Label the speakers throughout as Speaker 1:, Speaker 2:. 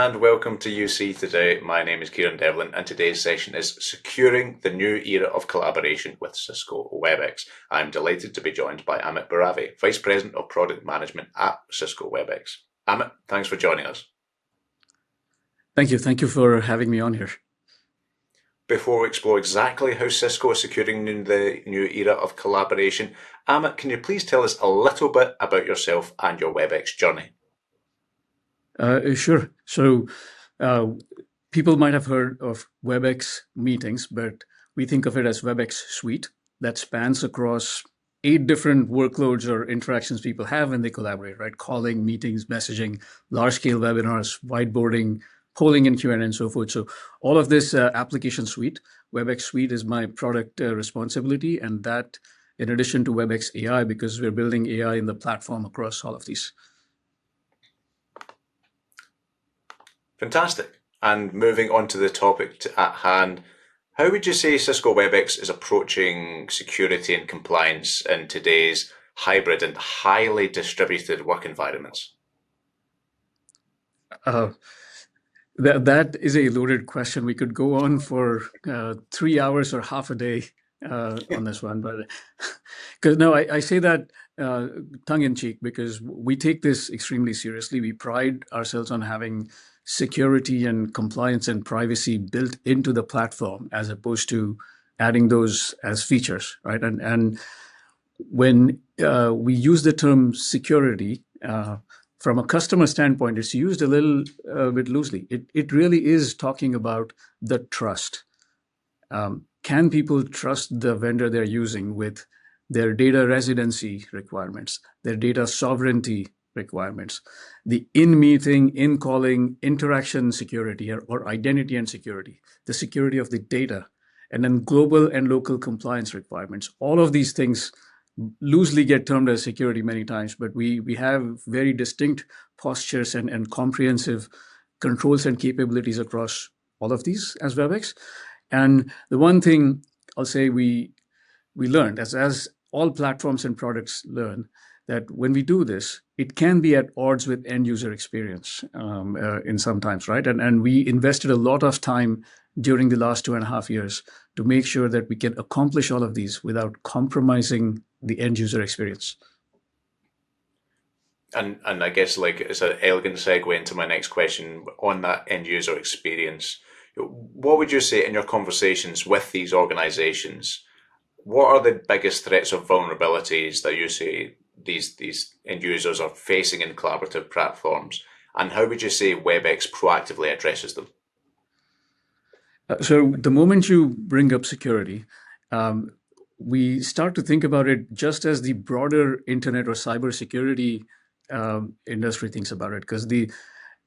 Speaker 1: and welcome to UC Today. My name is Kieran Devlin, and today's session is Securing the New Era of Collaboration with Cisco Webex. I'm delighted to be joined by Amit Barave, Vice President of Product Management at Cisco Webex. Amit, thanks for joining us.
Speaker 2: Thank you. Thank you for having me on here.
Speaker 1: Before we explore exactly how Cisco is securing the new era of collaboration, Amit, can you please tell us a little bit about yourself and your Webex journey?
Speaker 2: Sure. So people might have heard of Webex meetings, but we think of it as Webex Suite that spans across 8 different workloads or interactions people have when they collaborate, right? Calling, meetings, messaging, large-scale webinars, whiteboarding, polling and Q&A and so forth. So all of this application suite, Webex Suite is my product responsibility, and that in addition to Webex AI, because we're building AI in the platform across all of these.
Speaker 1: Fantastic. And moving on to the topic at hand, how would you say Cisco Webex is approaching security and compliance in today's hybrid and highly distributed work environments?
Speaker 2: That is a loaded question. We could go on for 3 hours or half a day on this one, but because no, I say that tongue in cheek because we take this extremely seriously. We pride ourselves on having security and compliance and privacy built into the platform as opposed to adding those as features, right? And when we use the term security, from a customer standpoint, it's used a little bit loosely. It really is talking about the trust. Can people trust the vendor they're using with their data residency requirements, their data sovereignty requirements, the in-meeting, in-calling, interaction security or identity and security, the security of the data, and then global and local compliance requirements. All of these things loosely get termed as security many times, but we have very distinct postures and comprehensive controls and capabilities across all of these as Webex. And the one thing I'll say we learned, as all platforms and products learn, that when we do this, it can be at odds with end user experience in some times, right? And we invested a lot of time during the last 2.5 years to make sure that we can accomplish all of these without compromising the end user experience.
Speaker 1: And I guess like it's an elegant segue into my next question on that end user experience. What would you say in your conversations with these organizations? What are the biggest threats or vulnerabilities that you see these end users are facing in collaborative platforms? And how would you say Webex proactively addresses them?
Speaker 2: So the moment you bring up security, we start to think about it just as the broader internet or cybersecurity industry thinks about it, because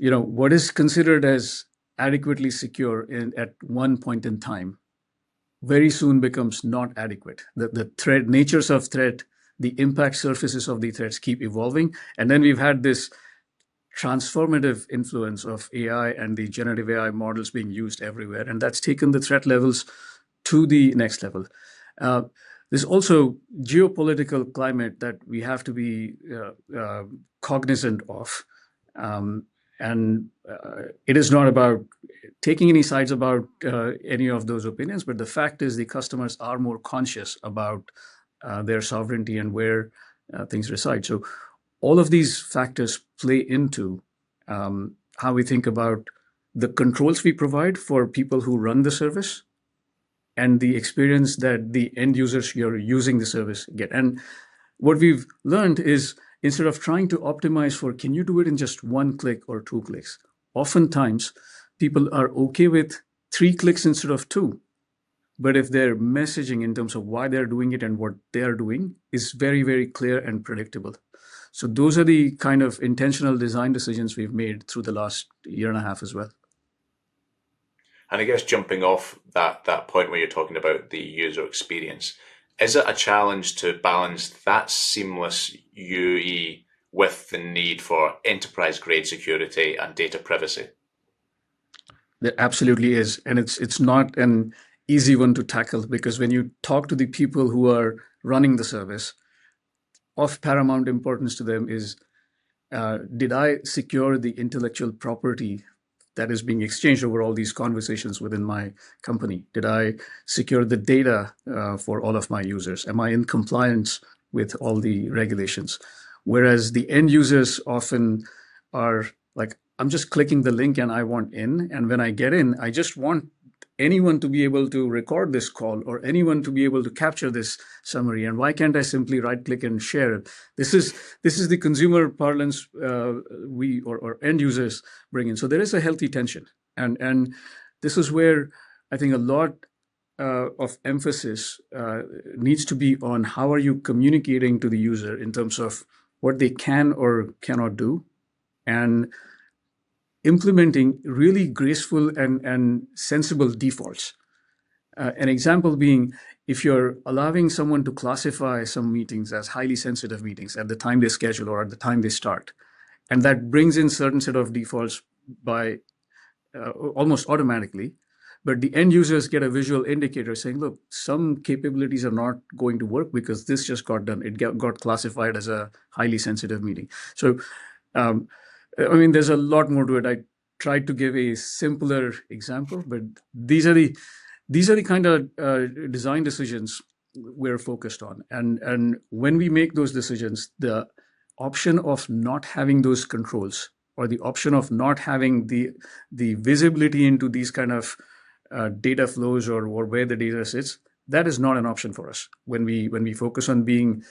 Speaker 2: what is considered as adequately secure at one point in time very soon becomes not adequate. The threat natures of threat, the impact surfaces of the threats keep evolving, and then we've had this transformative influence of AI and the generative AI models being used everywhere, and that's taken the threat levels to the next level. There's also geopolitical climate that we have to be cognizant of. And it is not about taking any sides about any of those opinions, but the fact is the customers are more conscious about their sovereignty and where things reside. So all of these factors play into how we think about the controls we provide for people who run the service and the experience that the end users who are using the service get. And what we've learned is instead of trying to optimize for, can you do it in just 1 click or 2 clicks? Oftentimes, people are okay with 3 clicks instead of 2. But if their messaging in terms of why they're doing it and what they're doing is very, very clear and predictable. So those are the kind of intentional design decisions we've made through the last 1.5 years as well.
Speaker 1: And I guess jumping off that point where you're talking about the user experience, is it a challenge to balance that seamless UE with the need for enterprise-grade security and data privacy?
Speaker 2: There absolutely is. And it's not an easy one to tackle, because when you talk to the people who are running the service, of paramount importance to them is, did I secure the intellectual property that is being exchanged over all these conversations within my company? Did I secure the data for all of my users? Am I in compliance with all the regulations? Whereas the end users often are like, I'm just clicking the link and I want in. And when I get in, I just want anyone to be able to record this call or anyone to be able to capture this summary. And why can't I simply right click and share it? This is the consumer parlance we or end users bring in. So there is a healthy tension. And this is where I think a lot of emphasis needs to be on how are you communicating to the user in terms of what they can or cannot do, and implementing really graceful and sensible defaults. An example being, if you're allowing someone to classify some meetings as highly sensitive meetings at the time they schedule or at the time they start, and that brings in certain set of defaults by almost automatically, but the end users get a visual indicator saying, look, some capabilities are not going to work because this just got done. It got classified as a highly sensitive meeting. So, I mean, there's a lot more to it. I tried to give a simpler example, but these are the kind of design decisions we're focused on. And when we make those decisions, the option of not having those controls or the option of not having the visibility into these kind of data flows or where the data sits, that is not an option for us when we focus on being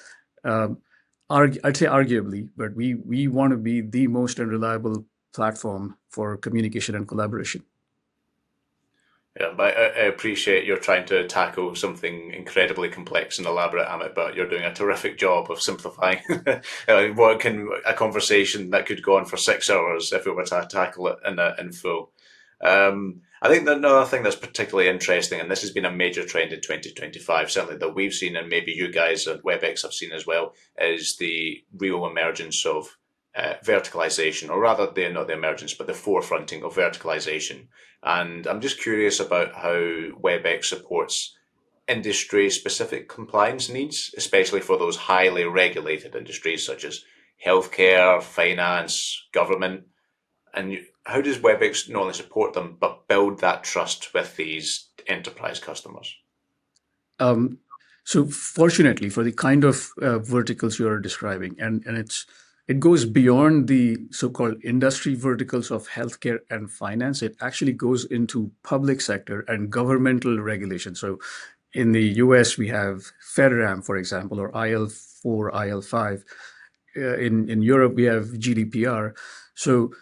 Speaker 2: I'd say arguably, but we want to be the most and reliable platform for communication and collaboration.
Speaker 1: Yeah, but I appreciate you're trying to tackle something incredibly complex and elaborate, Amit, but you're doing a terrific job of simplifying what can a conversation that could go on for 6 hours if we were to tackle it in full. I think that another thing that's particularly interesting, and this has been a major trend in 2025, certainly that we've seen, and maybe you guys at Webex have seen as well, is the real emergence of verticalization, or rather, not the emergence, but the forefronting of verticalization. And I'm just curious about how Webex supports industry-specific compliance needs, especially for those highly regulated industries such as healthcare, finance, government. And how does Webex not only support them, but build that trust with these enterprise customers?
Speaker 2: Um, so fortunately for the kind of verticals you are describing, and it goes beyond the so-called industry verticals of healthcare and finance. It actually goes into public sector and governmental regulation. So in the US, we have FedRAMP, for example, or IL4, IL5. In Europe, we have GDPR. So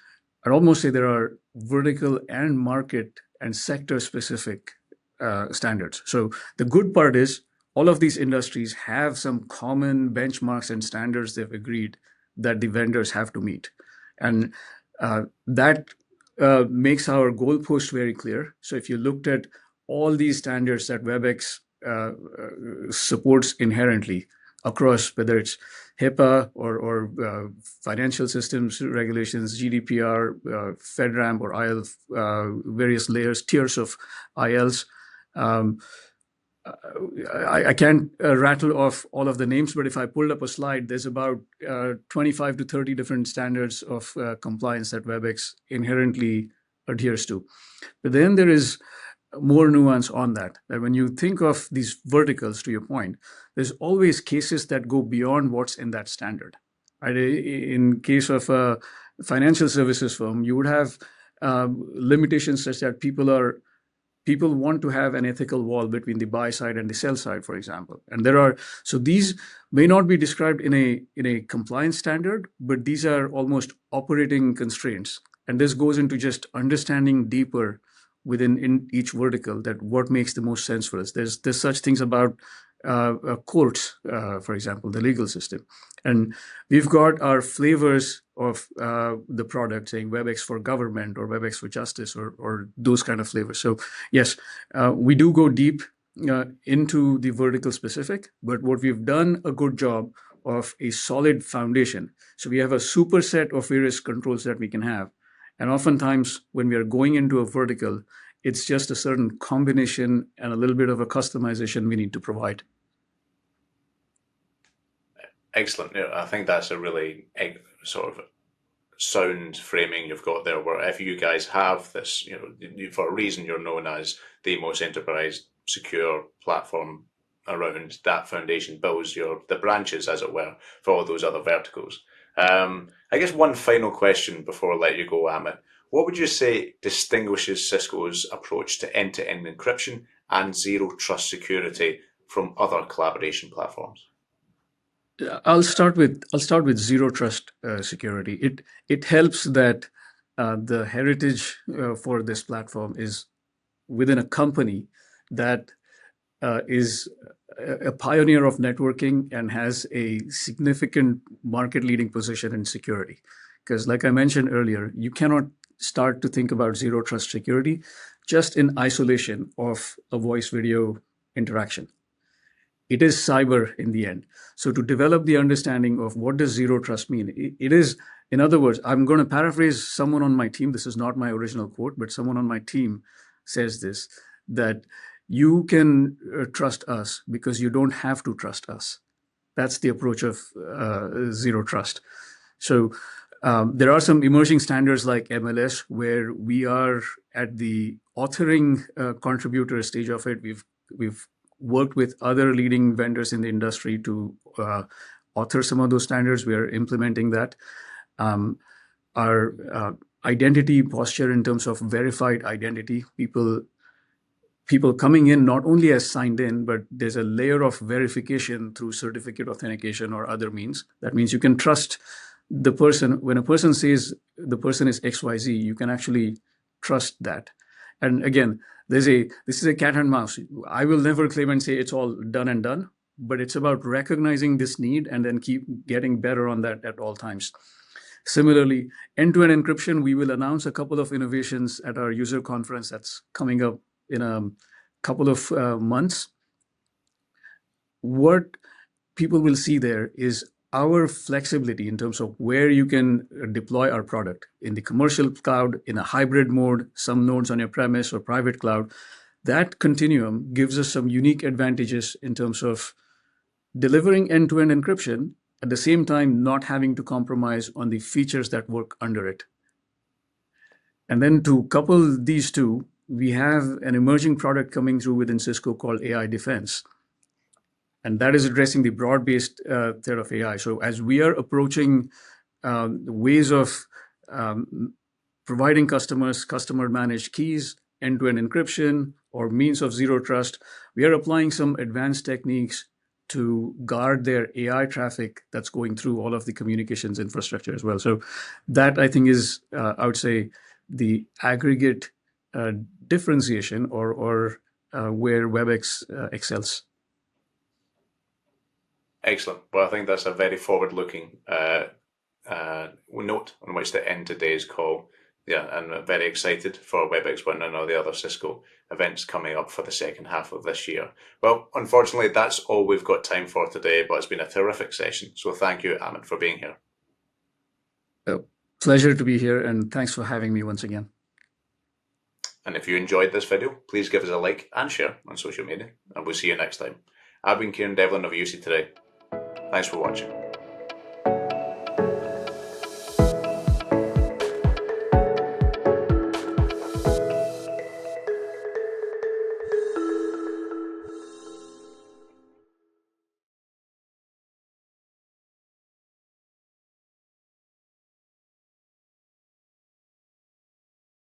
Speaker 2: I'd almost say there are vertical and market and sector specific standards. So the good part is all of these industries have some common benchmarks and standards they've agreed that the vendors have to meet. And that makes our goalpost very clear. So if you looked at all these standards that WebEx supports inherently across, whether it's HIPAA or financial systems regulations, GDPR, FedRAMP, or IL, various layers, tiers of ILs. I can't rattle off all of the names, but if I pulled up a slide, there's about 25 to 30 different standards of compliance that WebEx inherently adheres to. But then there is more nuance on that when you think of these verticals, to your point, there's always cases that go beyond what's in that standard. Right? In case of a financial services firm, you would have limitations such that people want to have an ethical wall between the buy side and the sell side, for example. And so these may not be described in a compliance standard, but these are almost operating constraints. And this goes into just understanding deeper within each vertical that what makes the most sense for us. There's such things about courts, for example, the legal system. And we've got our flavors of the product, saying WebEx for government or WebEx for justice or those kind of flavors. So yes, we do go deep into the vertical specific, but what we've done a good job of a solid foundation. So we have a superset of various controls that we can have. And oftentimes when we are going into a vertical, it's just a certain combination and a little bit of a customization we need to provide.
Speaker 1: Excellent. Yeah, I think that's a really sort of sound framing you've got there, where if you guys have this, for a reason you're known as the most enterprise secure platform around, that foundation builds the branches, as it were, for all those other verticals. I guess one final question before I let you go, Amit. What would you say distinguishes Cisco's approach to end-to-end encryption and zero trust security from other collaboration platforms?
Speaker 2: I'll start with zero trust security. It helps that the heritage for this platform is within a company that is a pioneer of networking and has a significant market leading position in security. Because, like I mentioned earlier, you cannot start to think about zero trust security just in isolation of a voice video interaction. It is cyber in the end. So to develop the understanding of what does zero trust mean, it is, in other words, I'm going to paraphrase someone on my team. This is not my original quote, but someone on my team says this, that you can trust us because you don't have to trust us. That's the approach of zero trust. So there are some emerging standards like MLS where we are at the authoring contributor stage of it. We've worked with other leading vendors in the industry to author some of those standards. We are implementing that. Our identity posture in terms of verified identity, people coming in not only as signed in, but there's a layer of verification through certificate authentication or other means. That means you can trust the person. When a person says the person is XYZ, you can actually trust that. And again, this is a cat and mouse. I will never claim and say it's all done and done, but it's about recognizing this need and then keep getting better on that at all times. Similarly, end-to-end encryption, we will announce a couple of innovations at our user conference that's coming up in a couple of months. What people will see there is our flexibility in terms of where you can deploy our product in the commercial cloud, in a hybrid mode, some nodes on your premise or private cloud. That continuum gives us some unique advantages in terms of delivering end-to-end encryption, at the same time not having to compromise on the features that work under it. And then to couple these two, we have an emerging product coming through within Cisco called AI Defense. And that is addressing the broad-based threat of AI. So as we are approaching ways of providing customers customer-managed keys, end-to-end encryption, or means of zero trust, we are applying some advanced techniques to guard their AI traffic that's going through all of the communications infrastructure as well. So that, I think, is, I would say, the aggregate differentiation or where Webex excels.
Speaker 1: Excellent. Well, I think that's a very forward-looking note on which to end today's call. Yeah, and I'm very excited for Webex One and all the other Cisco events coming up for the second half of this year. Well, unfortunately, that's all we've got time for today, but it's been a terrific session. So thank you, Amit, for being here.
Speaker 2: Pleasure to be here, and thanks for having me once again.
Speaker 1: And if you enjoyed this video, please give us a like and share on social media, and we'll see you next time. I've been Kieran Devlin of UC Today. Thanks for watching.